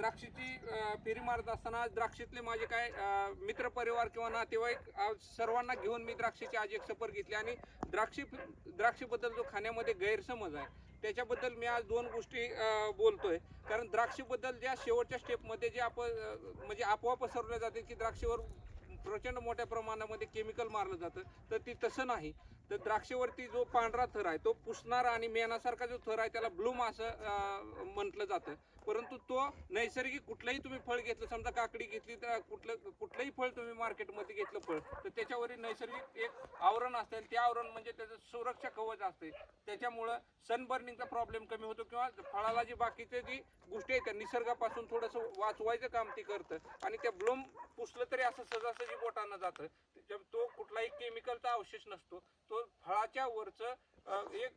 द्राक्षाची फेरी मारत असताना द्राक्षातले माझे काय मित्रपरिवार किंवा नातेवाईक सर्वांना घेऊन मी द्राक्षाची आज एक सफर घेतली आणि द्राक्षाबद्दल जो खाण्यामध्ये गैरसमज आहे त्याच्याबद्दल मी आज दोन गोष्टी बोलतोय. कारण द्राक्षाबद्दल ज्या शेवटच्या स्टेपमध्ये जे म्हणजे अफवा पसरवल्या जाते की द्राक्षावर प्रचंड मोठ्या प्रमाणामध्ये केमिकल मारलं जातं, तर ती तसं नाही. तर द्राक्षावरती जो पांढरा थर आहे तो पुसणारा आणि मेणासारखा जो थर आहे त्याला ब्लूम असं म्हटलं जातं. परंतु तो नैसर्गिक कुठलंही तुम्ही फळ घेतलं, समजा काकडी घेतली तर कुठलंही फळ तुम्ही मार्केटमध्ये घेतलं फळ, तर त्याच्यावरील नैसर्गिक एक आवरण असते. ते आवरण म्हणजे त्याचं सुरक्षा कवच असते. त्याच्यामुळं सनबर्निंगचा प्रॉब्लेम कमी होतो किंवा फळाला जी बाकीचे जी गोष्टी आहेत त्या निसर्गापासून थोडंसं वाचवायचं काम ती करतं. आणि त्या ब्लूम पुसलं तरी असं सहजासहजी बोटानं जातं. तो कुठलाही केमिकलचा अवशेष नसतो. तो फळाच्या वरचं एक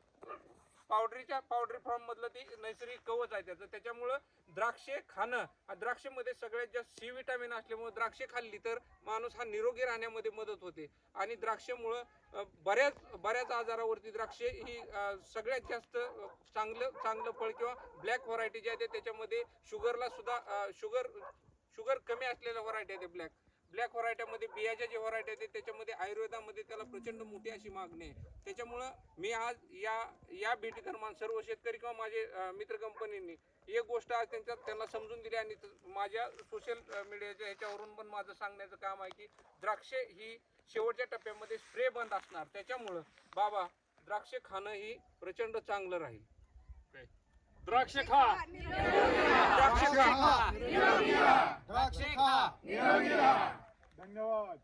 पावडरी फॉर्म मधलं ती नैसर्गिक कवच आहे त्याचं. त्याच्यामुळं द्राक्षे खाणं, द्राक्षेमध्ये सगळ्यात जास्त सी विटामिन असल्यामुळे द्राक्षे खाल्ली तर माणूस हा निरोगी राहण्यामध्ये मदत होते. आणि द्राक्षामुळं बऱ्याच आजारावरती द्राक्षे ही सगळ्यात जास्त चांगलं फळ किंवा ब्लॅक व्हरायटी जी आहे त्याच्यामध्ये शुगरला सुद्धा शुगर कमी असलेल्या व्हरायटी आहे. ब्लॅक व्हरायट्यामध्ये बियाच्या जे व्हरायटी आहेत त्याच्यामध्ये आयुर्वेदामध्ये त्याला प्रचंड मोठी अशी मागणी आहे. त्याच्यामुळं मी आज या भेटी दरम्यान सर्व शेतकरी किंवा माझे मित्र कंपनींनी एक गोष्ट आज त्यांना समजून दिली आणि माझ्या सोशल मीडियाच्या ह्याच्यावरून पण माझं सांगण्याचं काम आहे की द्राक्षे ही शेवटच्या टप्प्यामध्ये स्प्रे बंद असणार. त्याच्यामुळं बाबा द्राक्षे खाणं ही प्रचंड चांगलं राहील. द्राक्ष खा, द्राक्ष खा, द्राक्ष खा, धन्यवाद.